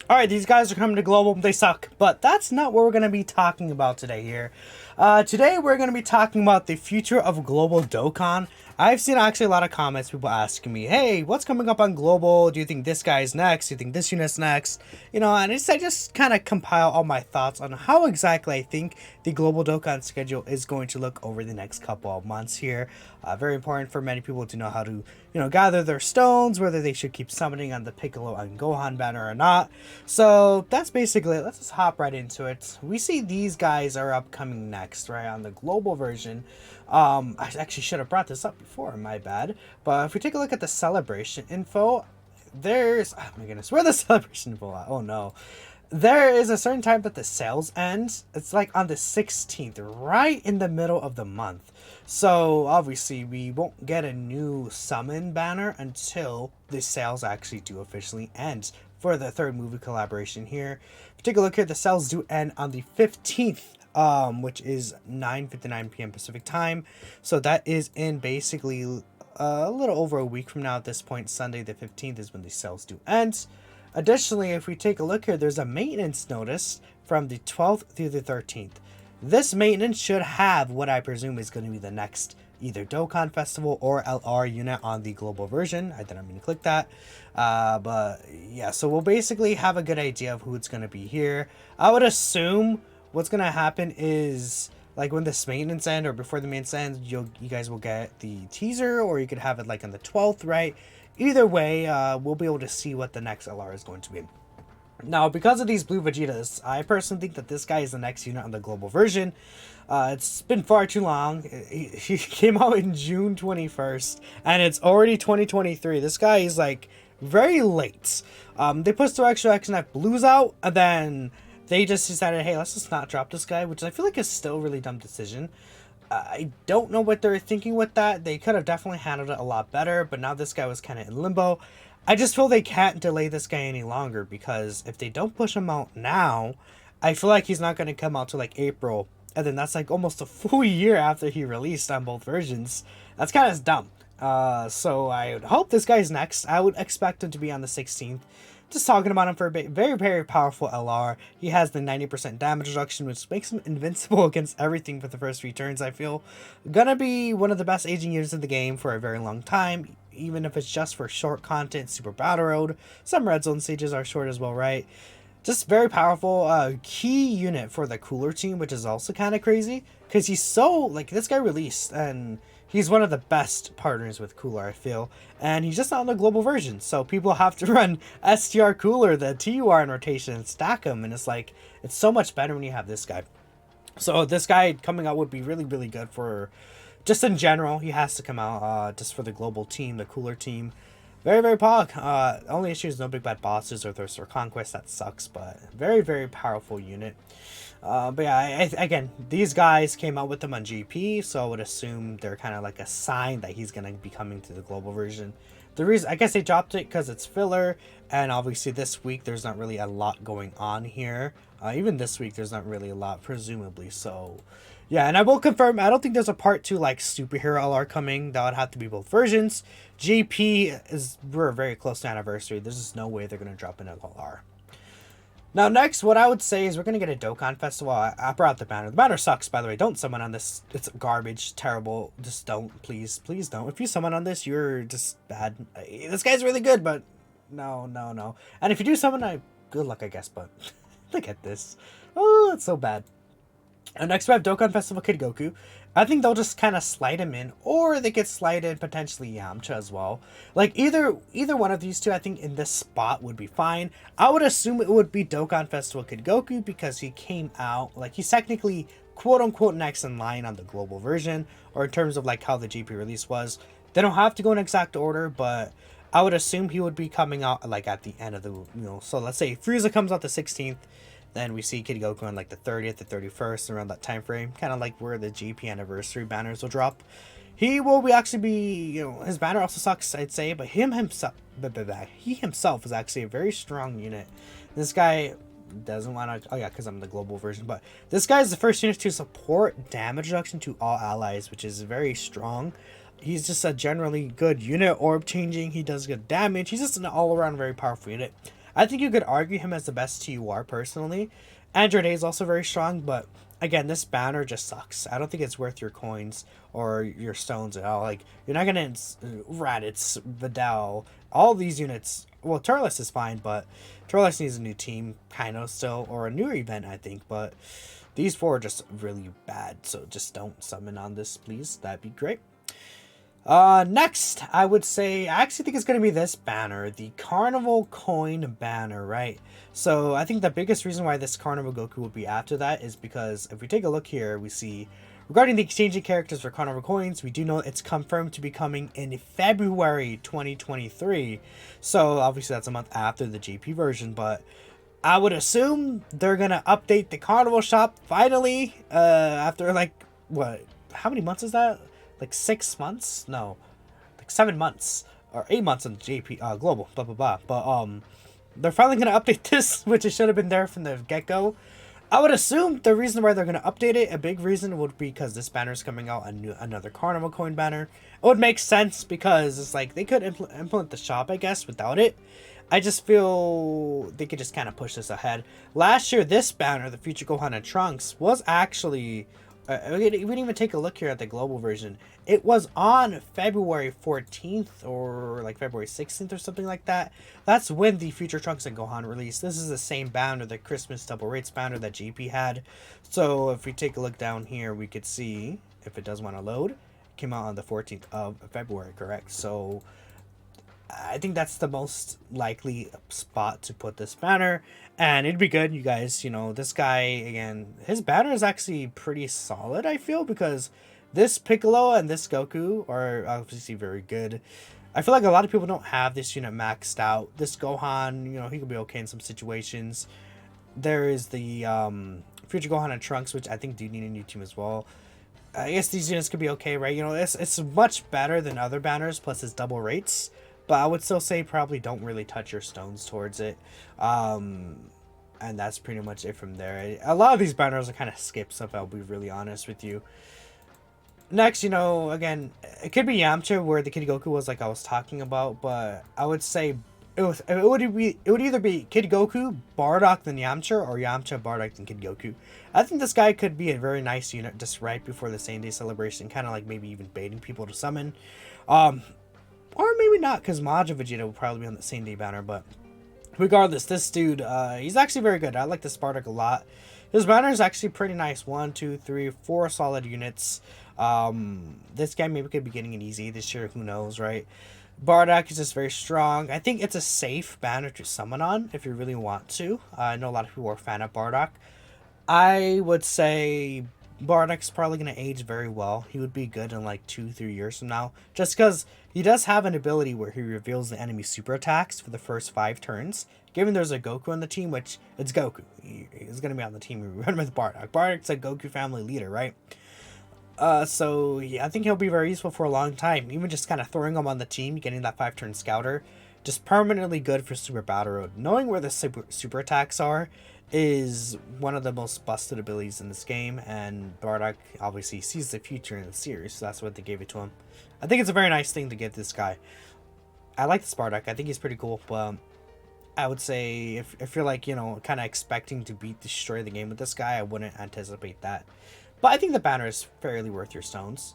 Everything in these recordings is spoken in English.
Alright, these guys are coming to global, they suck. But that's not what we're going to be talking about today here. Today we're going to be talking about the future of global Dokkan. I've seen actually a lot of comments, people asking me, hey, what's coming up on global? Do you think this guy's next? Do you think this unit's next? You know, and I just kind of compile all my thoughts on how exactly I think the global Dokkan schedule is going to look over the next couple of months here. Very important for many people to know how to, you know, gather their stones, whether they should keep summoning on the Piccolo and Gohan banner or not. So that's basically it. Let's just hop right into it. We see these guys are upcoming next, right, on the global version. I actually should have brought this up before, my bad. But if we take a look at the celebration info, there's, oh my goodness, where the celebration info at? Oh no. There is a certain time that the sales ends. It's like on the 16th, right in the middle of the month. So obviously we won't get a new summon banner until the sales actually do officially end for the third movie collaboration here. If you take a look here, the sales do end on the 15th, which is 9:59 p.m. Pacific time. So that is in basically a little over a week from now at this point. Sunday the 15th is when the sales do end. Additionally, if we take a look here, there's a maintenance notice from the 12th through the 13th. This maintenance should have what I presume is going to be the next either Dokkan Festival or LR unit on the global version. I didn't mean to click that. But yeah, so we'll basically have a good idea of who it's going to be here. I would assume what's going to happen is, like, when this maintenance ends or before the maintenance ends, you guys will get the teaser, or you could have it like on the 12th, right? Either way, we'll be able to see what the next LR is going to be. Now, because of these blue Vegetas, I personally think that this guy is the next unit on the global version. It's been far too long. He came out in June 21st, and it's already 2023. This guy is, like, very late. They pushed the extra XNF Blues out, and then they just decided, hey, let's just not drop this guy, which I feel like is still a really dumb decision. I don't know what they're thinking with that. They could have definitely handled it a lot better, but now this guy was kind of in limbo. I just feel they can't delay this guy any longer, because if they don't push him out now, I feel like he's not going to come out till like April, and then that's like almost a full year after he released on both versions. That's kind of dumb. So I would hope this guy's next. I would expect him to be on the 16th. Just talking about him for a bit. Very, very powerful LR. He has the 90% damage reduction, which makes him invincible against everything for the first 3 turns, I feel. Gonna be one of the best aging units in the game for a very long time, even if it's just for short content, Super Battle Road. Some Red Zone stages are short as well, right? Just very powerful. Key unit for the Cooler team, which is also kind of crazy, because he's so, like, this guy released, and he's one of the best partners with Cooler, I feel. And he's just not on the global version. So people have to run STR Cooler, the TUR in rotation, and stack him. And it's like, it's so much better when you have this guy. So this guy coming out would be really, really good for, just in general. He has to come out just for the global team, the Cooler team. Very, very pog. Only issue is no big bad bosses or Thirst for Conquest. That sucks, but very, very powerful unit. But yeah, again, these guys came out with them on GP, so I would assume they're kind of like a sign that he's going to be coming to the global version. The reason, I guess they dropped it because it's filler, and obviously this week there's not really a lot going on here. Even this week there's not really a lot, presumably, so yeah. And I will confirm, I don't think there's a part 2 like superhero LR coming. That would have to be both versions. GP is, we're very close to anniversary. There's just no way they're going to drop an LR. Now, next, what I would say is we're going to get a Dokkan Festival. I brought the banner. The banner sucks, by the way. Don't summon on this. It's garbage. Terrible. Just don't. Please. Please don't. If you summon on this, you're just bad. This guy's really good, but no, no, no. And if you do summon, good luck, I guess, but look at this. Oh, it's so bad. And next we have Dokkan Festival Kid Goku. I think they'll just kind of slide him in, or they could slide in potentially Yamcha as well. Like either one of these two, I think in this spot would be fine. I would assume it would be Dokkan Festival Kid Goku because he came out, like, he's technically quote unquote next in line on the global version, or in terms of like how the GP release was. They don't have to go in exact order, but I would assume he would be coming out like at the end of the, you know, so let's say Frieza comes out the 16th. Then we see Kid Goku on like the 30th, the 31st, around that time frame, kind of like where the GP anniversary banners will drop. He will actually be, you know, his banner also sucks, I'd say, but he himself is actually a very strong unit. This guy doesn't want to, oh yeah, because I'm the global version, but this guy is the first unit to support damage reduction to all allies, which is very strong. He's just a generally good unit. Orb changing, he does good damage. He's just an all-around very powerful unit. I think you could argue him as the best TUR personally. Android A is also very strong, but again, this banner just sucks. I don't think it's worth your coins or your stones at all. Like, you're not gonna Raditz, Vidal, all these units. Well, Turles is fine, but Turles needs a new team, kind of still, or a newer event, I think. But these four are just really bad, so just don't summon on this, please. That'd be great. Next, I would say, I actually think it's going to be this banner, the Carnival coin banner, right? So I think the biggest reason why this Carnival Goku will be after that is because if we take a look here, we see, regarding the exchanging characters for Carnival coins, we do know it's confirmed to be coming in February 2023. So obviously that's a month after the JP version, but I would assume they're going to update the Carnival shop finally, after like, what, how many months is that? Like 6 months? No, like 7 months or 8 months on the JP global, blah blah blah. But they're finally gonna update this, which it should have been there from the get go. I would assume the reason why they're gonna update it, a big reason, would be because this banner is coming out, another Carnival coin banner. It would make sense because it's like they could implement the shop, I guess, without it. I just feel they could just kind of push this ahead. Last year, this banner, the Future Gohan and Trunks, was actually. We didn't even take a look here at the global version. It was on February 14th or like February 16th or something like that. That's when the Future Trunks and Gohan released. This is the same banner, the Christmas double rates banner that GP had. So if we take a look down here, we could see, if it does want to load, it came out on the 14th of February, correct? So I think that's the most likely spot to put this banner, and it'd be good, you guys. You know, this guy, again, his banner is actually pretty solid, I feel, because this Piccolo and this Goku are obviously very good. I feel like a lot of people don't have this unit maxed out. This Gohan, you know, he could be okay in some situations. There is the Future Gohan and Trunks, which I think do need a new team as well. I guess these units could be okay, right? You know, it's much better than other banners, plus it's double rates. But I would still say probably don't really touch your stones towards it. And that's pretty much it from there. A lot of these banners are kind of skips, if I'll be really honest with you. Next, you know, again, it could be Yamcha, where the Kid Goku was, like I was talking about. But I would say it would either be Kid Goku, Bardock, then Yamcha, or Yamcha, Bardock, then Kid Goku. I think this guy could be a very nice unit just right before the same day celebration. Kind of like maybe even baiting people to summon. Or maybe not, because Majin Vegeta will probably be on the same day banner. But regardless, this dude, he's actually very good. I like this Bardock a lot. His banner is actually pretty nice. 1, 2, 3, 4 solid units. This guy maybe could be getting it easy this year. Who knows, right? Bardock is just very strong. I think it's a safe banner to summon on if you really want to. I know a lot of people are a fan of Bardock. I would say Bardock's probably going to age very well. He would be good in like 2-3 years from now. Just because he does have an ability where he reveals the enemy super attacks for the first 5 turns. Given there's a Goku on the team, which it's Goku. He's going to be on the team. We run with Bardock. Bardock's a Goku family leader, right? So yeah, I think he'll be very useful for a long time. Even just kind of throwing him on the team, getting that 5-turn scouter, just permanently good for Super Battle Road. Knowing where the super attacks are is one of the most busted abilities in this game, and Bardock obviously sees the future in the series, so that's what they gave it to him. I think it's a very nice thing to get this guy. I like this Bardock. I think he's pretty cool, but I would say if you're like, you know, kind of expecting to destroy the game with this guy, I wouldn't anticipate that. But I think the banner is fairly worth your stones.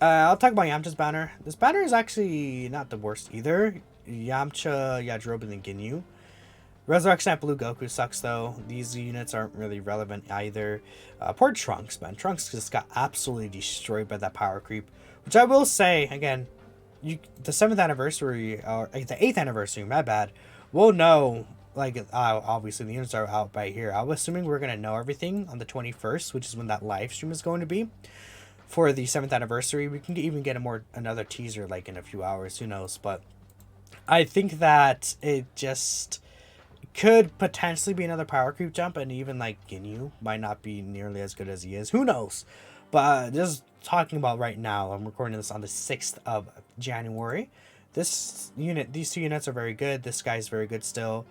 I'll talk about Yamcha's banner. This banner is actually not the worst either. Yamcha, Yajirobe, and Ginyu. Resurrection at Blue Goku sucks though. These units aren't really relevant either. Poor Trunks, man. Trunks just got absolutely destroyed by that power creep. Which I will say, again, the 7th anniversary, or the 8th anniversary, my bad, we'll know, like, obviously the units are out by here. I was assuming we're going to know everything on the 21st, which is when that live stream is going to be. For the 7th anniversary, we can even get another teaser, like, in a few hours, who knows. But I think that it just could potentially be another power creep jump, and even like Ginyu might not be nearly as good as he is. Who knows? But just talking about right now, I'm recording this on the 6th of January. These 2 units are very good. This guy's very good still.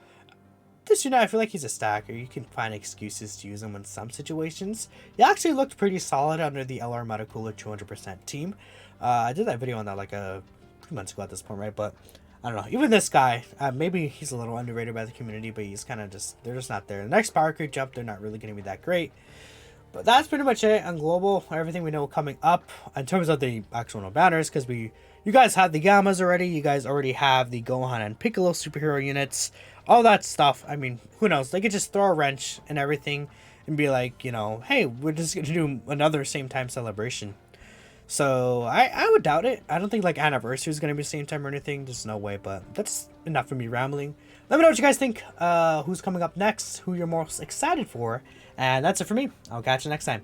This unit, I feel like he's a stacker. You can find excuses to use him in some situations. He actually looked pretty solid under the LR Metacooler 200% team. I did that video on that like a few months ago at this point, right? But I don't know. Even this guy, maybe he's a little underrated by the community, but he's kind of they're just not there. The next power creep jump, they're not really going to be that great. But that's pretty much it on global. Everything we know coming up in terms of the actual no banners, because you guys have the Gammas already. You guys already have the Gohan and Piccolo superhero units. All that stuff. I mean, who knows? They could just throw a wrench and everything and be like, you know, hey, we're just going to do another same time celebration. So I would doubt it. I don't think like anniversary is going to be the same time or anything. There's no way, but that's enough for me rambling. Let me know what you guys think. Who's coming up next, who you're most excited for. And that's it for me. I'll catch you next time.